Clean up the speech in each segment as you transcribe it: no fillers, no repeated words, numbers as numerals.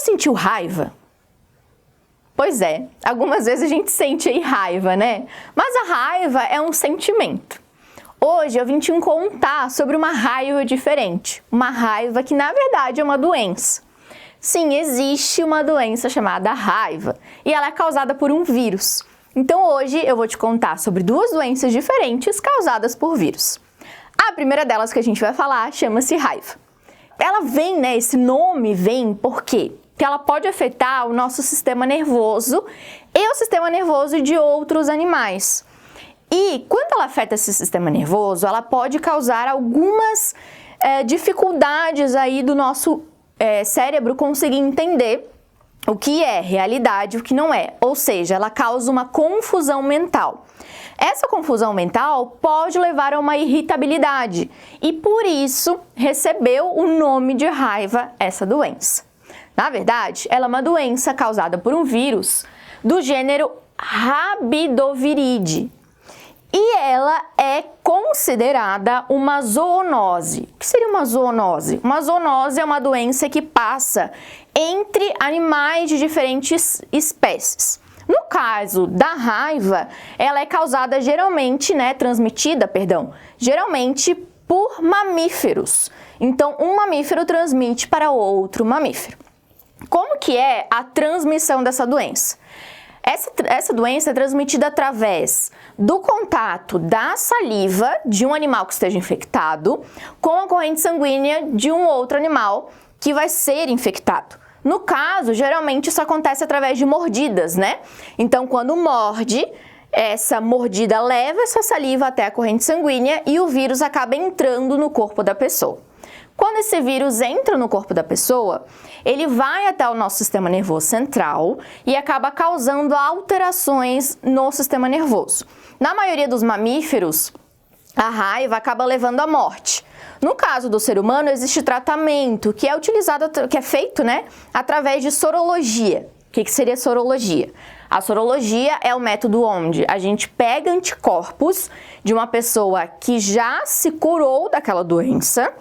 sentiu raiva? Pois é, algumas vezes a gente sente aí raiva, né? Mas a raiva é um sentimento. Hoje eu vim te contar sobre uma raiva diferente, uma raiva que na verdade é uma doença. Sim, existe uma doença chamada raiva e ela é causada por um vírus. Então hoje eu vou te contar sobre duas doenças diferentes causadas por vírus. A primeira delas que a gente vai falar chama-se raiva. Ela vem, né? Esse nome vem por quê? Que ela pode afetar o nosso sistema nervoso e o sistema nervoso de outros animais. E quando ela afeta esse sistema nervoso, ela pode causar algumas dificuldades aí do nosso cérebro conseguir entender o que é realidade e o que não é. Ou seja, ela causa uma confusão mental. Essa confusão mental pode levar a uma irritabilidade e por isso recebeu o nome de raiva essa doença. Na verdade, ela é uma doença causada por um vírus do gênero Rabidoviridae. E ela é considerada uma zoonose. O que seria uma zoonose? Uma zoonose é uma doença que passa entre animais de diferentes espécies. No caso da raiva, ela é causada geralmente, geralmente por mamíferos. Então, um mamífero transmite para outro mamífero. Como que é a transmissão dessa doença? Essa doença é transmitida através do contato da saliva de um animal que esteja infectado com a corrente sanguínea de um outro animal que vai ser infectado. No caso, geralmente isso acontece através de mordidas, né? Então, quando morde, essa mordida leva essa saliva até a corrente sanguínea e o vírus acaba entrando no corpo da pessoa. Quando esse vírus entra no corpo da pessoa, ele vai até o nosso sistema nervoso central e acaba causando alterações no sistema nervoso. Na maioria dos mamíferos, a raiva acaba levando à morte. No caso do ser humano, existe tratamento que é feito, através de sorologia. O que seria sorologia? A sorologia é o método onde a gente pega anticorpos de uma pessoa que já se curou daquela doença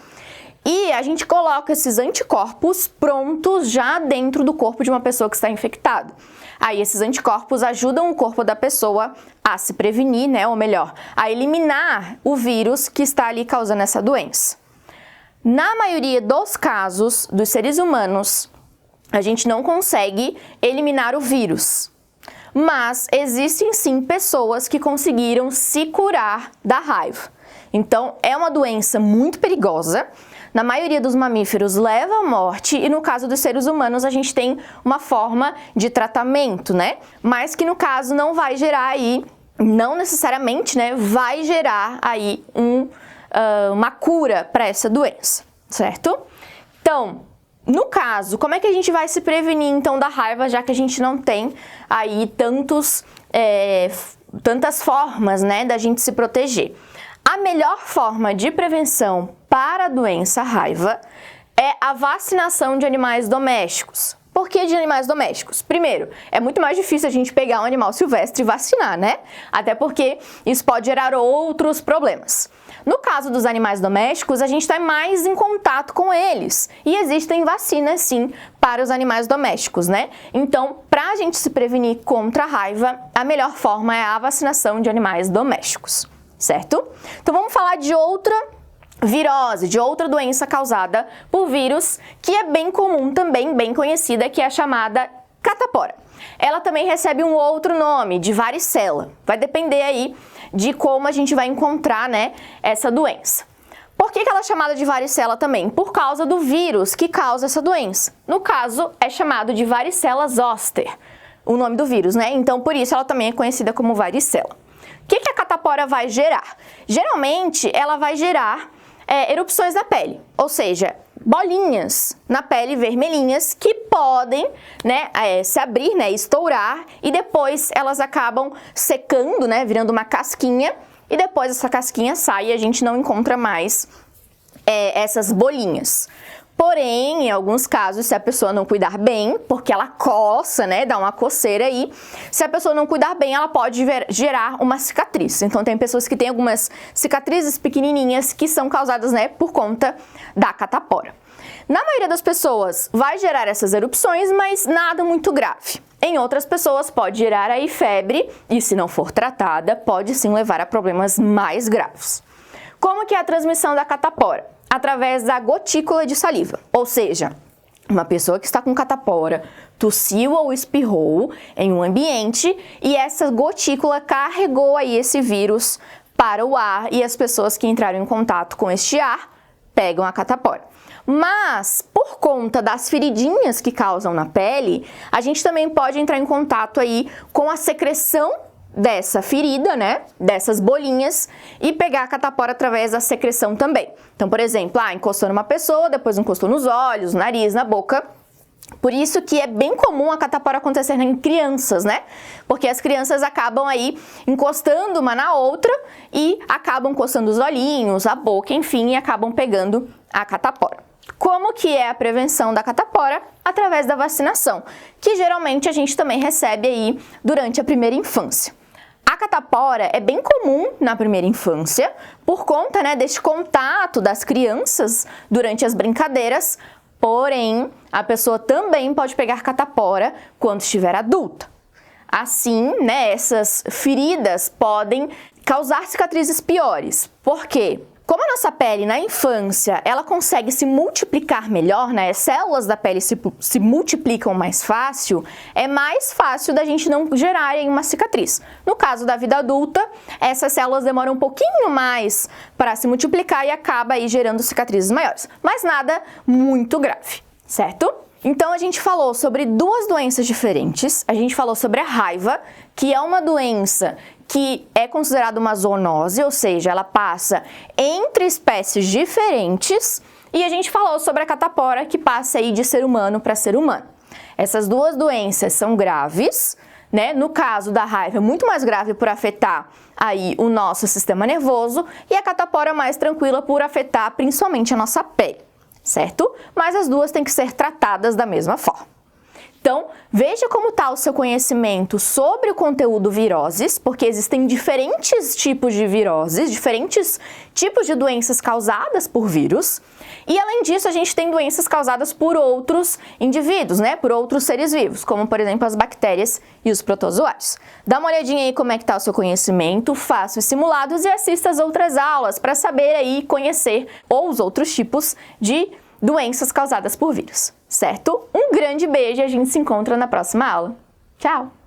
e a gente coloca esses anticorpos prontos já dentro do corpo de uma pessoa que está infectada. Aí esses anticorpos ajudam o corpo da pessoa a se prevenir, ou melhor, a eliminar o vírus que está ali causando essa doença. Na maioria dos casos dos seres humanos, a gente não consegue eliminar o vírus. Mas existem sim pessoas que conseguiram se curar da raiva. Então, é uma doença muito perigosa. Na maioria dos mamíferos leva à morte e no caso dos seres humanos a gente tem uma forma de tratamento, Mas que no caso não vai gerar aí, não necessariamente, vai gerar aí uma cura para essa doença, certo? Então, no caso, como é que a gente vai se prevenir então da raiva, já que a gente não tem aí tantas formas, da gente se proteger? A melhor forma de prevenção para a doença raiva é a vacinação de animais domésticos. Por que de animais domésticos? Primeiro, é muito mais difícil a gente pegar um animal silvestre e vacinar, Até porque isso pode gerar outros problemas. No caso dos animais domésticos, a gente está mais em contato com eles e existem vacinas sim para os animais domésticos, Então, para a gente se prevenir contra a raiva, a melhor forma é a vacinação de animais domésticos, certo? Então, vamos falar de outra virose, de outra doença causada por vírus, que é bem comum também, bem conhecida, que é a chamada catapora. Ela também recebe um outro nome, de varicela. Vai depender aí de como a gente vai encontrar, essa doença. Por que ela é chamada de varicela também? Por causa do vírus que causa essa doença. No caso, é chamado de varicela zoster, o nome do vírus, Então, por isso ela também é conhecida como varicela. O que a catapora vai gerar? Geralmente, ela vai gerar erupções na pele, ou seja, bolinhas na pele vermelhinhas que podem se abrir, estourar e depois elas acabam secando, virando uma casquinha e depois essa casquinha sai e a gente não encontra mais essas bolinhas. Porém, em alguns casos, se a pessoa não cuidar bem, porque ela coça, dá uma coceira aí, se a pessoa não cuidar bem, ela pode gerar uma cicatriz. Então, tem pessoas que têm algumas cicatrizes pequenininhas que são causadas, por conta da catapora. Na maioria das pessoas vai gerar essas erupções, mas nada muito grave. Em outras pessoas pode gerar aí febre e, se não for tratada, pode sim levar a problemas mais graves. Como que é a transmissão da catapora? Através da gotícula de saliva, ou seja, uma pessoa que está com catapora tossiu ou espirrou em um ambiente e essa gotícula carregou aí esse vírus para o ar e as pessoas que entraram em contato com este ar pegam a catapora. Mas, por conta das feridinhas que causam na pele, a gente também pode entrar em contato aí com a secreção dessa ferida, né, dessas bolinhas, e pegar a catapora através da secreção também. Então, por exemplo, encostou numa pessoa, depois encostou nos olhos, no nariz, na boca. Por isso que é bem comum a catapora acontecer em crianças, né? Porque as crianças acabam aí encostando uma na outra e acabam coçando os olhinhos, a boca, enfim, e acabam pegando a catapora. Como que é a prevenção da catapora? Através da vacinação, que geralmente a gente também recebe aí durante a primeira infância. A catapora é bem comum na primeira infância, por conta, né, deste contato das crianças durante as brincadeiras, porém, a pessoa também pode pegar catapora quando estiver adulta. Assim, né, essas feridas podem causar cicatrizes piores. Por quê? Como a nossa pele na infância, ela consegue se multiplicar melhor, né? As células da pele se multiplicam mais fácil, é mais fácil da gente não gerarem uma cicatriz. No caso da vida adulta, essas células demoram um pouquinho mais para se multiplicar e acaba aí gerando cicatrizes maiores. Mas nada muito grave, certo? Então, a gente falou sobre duas doenças diferentes. A gente falou sobre a raiva, que é uma doença que é considerada uma zoonose, ou seja, ela passa entre espécies diferentes. E a gente falou sobre a catapora, que passa aí de ser humano para ser humano. Essas duas doenças são graves, né? No caso da raiva, é muito mais grave por afetar aí o nosso sistema nervoso, e a catapora é mais tranquila por afetar principalmente a nossa pele. Certo? Mas as duas têm que ser tratadas da mesma forma. Então, veja como está o seu conhecimento sobre o conteúdo viroses, porque existem diferentes tipos de viroses, diferentes tipos de doenças causadas por vírus. E, além disso, a gente tem doenças causadas por outros indivíduos, né? Por outros seres vivos, como, por exemplo, as bactérias e os protozoários. Dá uma olhadinha aí como é que está o seu conhecimento, faça os simulados e assista as outras aulas para saber aí conhecer os outros tipos de doenças causadas por vírus, certo? Um grande beijo e a gente se encontra na próxima aula. Tchau!